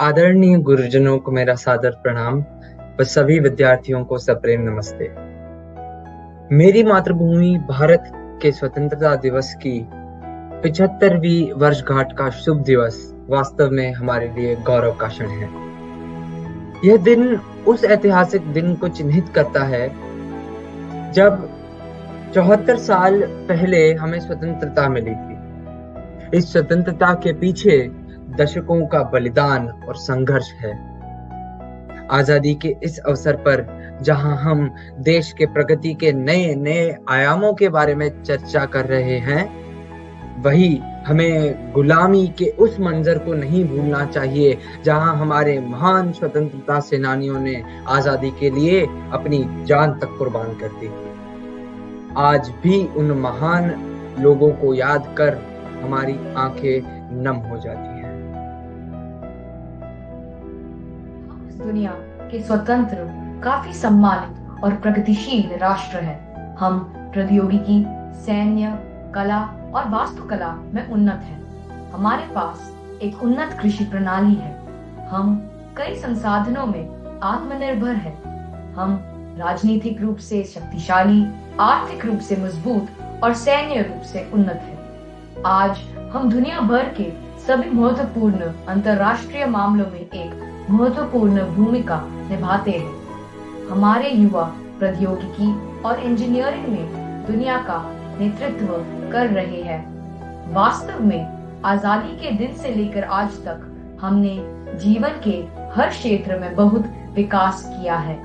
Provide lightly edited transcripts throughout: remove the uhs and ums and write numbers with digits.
आदरणीय गुरुजनों को मेरा सादर प्रणाम व सभी विद्यार्थियों को सप्रेम नमस्ते। मेरी मातृभूमि भारत के स्वतंत्रता दिवस की 75वीं वर्षगांठ का शुभ दिवस वास्तव में हमारे लिए गौरव का क्षण है। यह दिन उस ऐतिहासिक दिन को चिन्हित करता है जब 74 साल पहले हमें स्वतंत्रता मिली थी। इस स्वतंत्रता के पीछे दशकों का बलिदान और संघर्ष है। आजादी के इस अवसर पर जहां हम देश के प्रगति के नए नए आयामों के बारे में चर्चा कर रहे हैं, वही हमें गुलामी के उस मंजर को नहीं भूलना चाहिए जहां हमारे महान स्वतंत्रता सेनानियों ने आजादी के लिए अपनी जान तक कुर्बान कर दी। आज भी उन महान लोगों को याद कर हमारी आंखें नम हो जाती हैं। इस दुनिया के स्वतंत्र, काफी सम्मानित और प्रगतिशील राष्ट्र है। हम प्रौद्योगिकी, सैन्य, कला और वास्तुकला में उन्नत हैं। हमारे पास एक उन्नत कृषि प्रणाली है। हम कई संसाधनों में आत्मनिर्भर हैं। हम राजनीतिक रूप से शक्तिशाली, आर्थिक रूप से मजबूत और सैन्य रूप से उन्नत हैं। आज हम दुनिया भर के सभी महत्वपूर्ण अंतर्राष्ट्रीय मामलों में एक महत्वपूर्ण भूमिका निभाते हैं। हमारे युवा प्रौद्योगिकी और इंजीनियरिंग में दुनिया का नेतृत्व कर रहे हैं। वास्तव में आजादी के दिन से लेकर आज तक हमने जीवन के हर क्षेत्र में बहुत विकास किया है।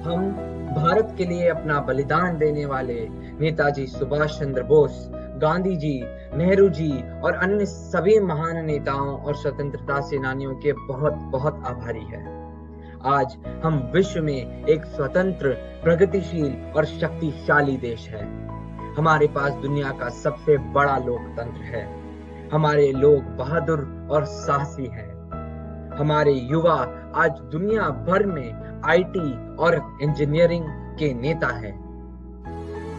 हम भारत के लिए अपना बलिदान देने वाले नेताजी सुभाष चंद्र बोस, गांधी जी, नेहरू जी और अन्य सभी महान नेताओं और स्वतंत्रता सेनानियों के बहुत बहुत आभारी हैं। आज हम विश्व में एक स्वतंत्र, प्रगतिशील और शक्तिशाली देश है। हमारे पास दुनिया का सबसे बड़ा लोकतंत्र है। हमारे लोग बहादुर और साहसी हैं। हमारे युवा आज दुनिया भर में आईटी और इंजीनियरिंग के नेता हैं।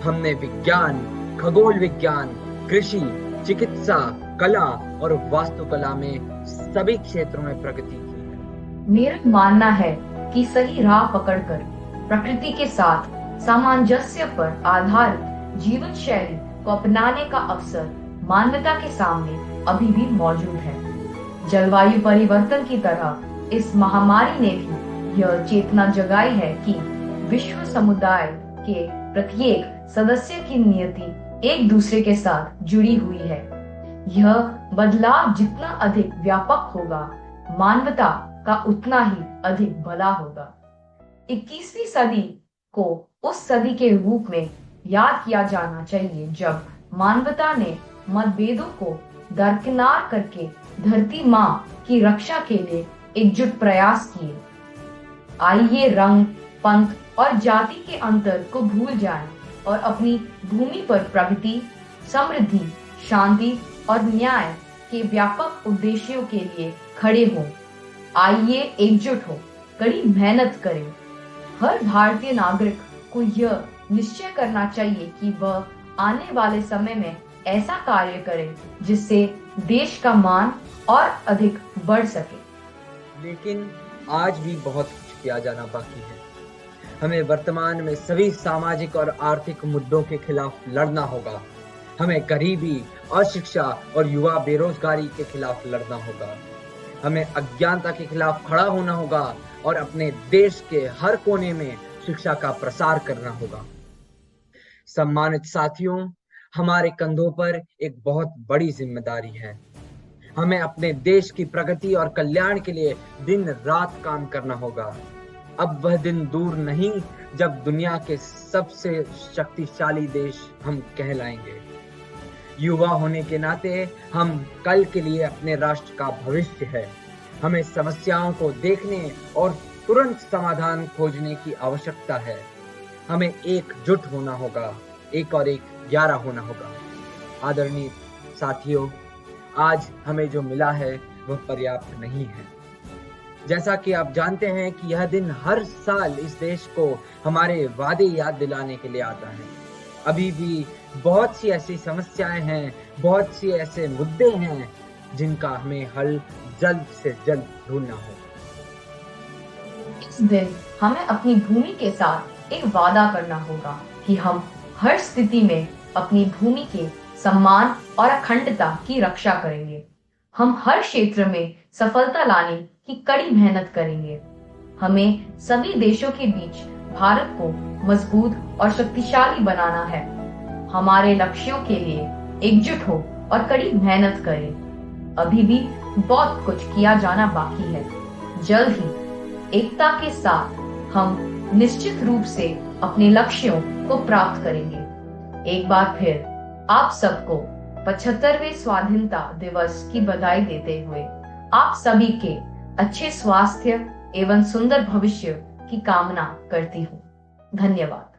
हमने विज्ञान, खगोल विज्ञान, कृषि, चिकित्सा, कला और वास्तुकला में सभी क्षेत्रों में प्रगति की है। मेरा मानना है कि सही राह पकड़कर प्रकृति के साथ सामंजस्य पर आधारित जीवन शैली को अपनाने का अवसर मानवता के सामने अभी भी मौजूद है। जलवायु परिवर्तन की तरह इस महामारी ने भी यह चेतना जगाई है कि विश्व समुदाय के प्रत्येक सदस्य की नियति एक दूसरे के साथ जुड़ी हुई है। यह बदलाव जितना अधिक व्यापक होगा, मानवता का उतना ही अधिक भला होगा। 21वीं सदी को उस सदी के रूप में याद किया जाना चाहिए जब मानवता ने मतभेदों को दरकिनार करके धरती माँ की रक्षा के लिए एकजुट प्रयास किए। आइए रंग, पंथ और जाति के अंतर को भूल जाएं और अपनी भूमि पर प्रगति, समृद्धि, शांति और न्याय के व्यापक उद्देश्यों के लिए खड़े हों। आइए एकजुट हो, कड़ी मेहनत करें। हर भारतीय नागरिक को यह निश्चय करना चाहिए कि वह आने वाले समय में ऐसा कार्य करे जिससे देश का मान और अधिक बढ़ सके। लेकिन आज भी बहुत कुछ किया जाना बाकी है। हमें वर्तमान में सभी सामाजिक और आर्थिक मुद्दों के खिलाफ लड़ना होगा। हमें गरीबी, अशिक्षा और युवा बेरोजगारी के खिलाफ लड़ना होगा। हमें अज्ञानता के खिलाफ खड़ा होना होगा और अपने देश के हर कोने में शिक्षा का प्रसार करना होगा। सम्मानित साथियों, हमारे कंधों पर एक बहुत बड़ी जिम्मेदारी है। हमें अपने देश की प्रगति और कल्याण के लिए दिन रात काम करना होगा। अब वह दिन दूर नहीं जब दुनिया के सबसे शक्तिशाली देश हम कहलाएंगे। युवा होने के नाते हम कल के लिए अपने राष्ट्र का भविष्य है। हमें समस्याओं को देखने और तुरंत समाधान खोजने की आवश्यकता है। हमें एकजुट होना होगा, 1 और 1 11 होना होगा। आदरणीय साथियों, आज हमें जो मिला है वह पर्याप्त नहीं है। जैसा कि आप जानते हैं कि यह दिन हर साल इस देश को हमारे वादे याद दिलाने के लिए आता है। अभी भी बहुत सी ऐसी समस्याएं हैं, बहुत सी ऐसे मुद्दे हैं जिनका हमें हल जल्द से जल्द ढूंढना होगा। इस दिन हमें अपनी भूमि के साथ एक वादा करना होगा कि हम हर स्थिति में अपनी भूमि के सम्मान और अखंडता की रक्षा करेंगे। हम हर क्षेत्र में सफलता लाने की कड़ी मेहनत करेंगे। हमें सभी देशों के बीच भारत को मजबूत और शक्तिशाली बनाना है। हमारे लक्ष्यों के लिए एकजुट हो और कड़ी मेहनत करें। अभी भी बहुत कुछ किया जाना बाकी है। जल्द ही एकता के साथ हम निश्चित रूप से अपने लक्ष्यों को प्राप्त करेंगे। एक बार फिर आप सबको 75वें स्वाधीनता दिवस की बधाई देते हुए आप सभी के अच्छे स्वास्थ्य एवं सुंदर भविष्य की कामना करती हूँ। धन्यवाद।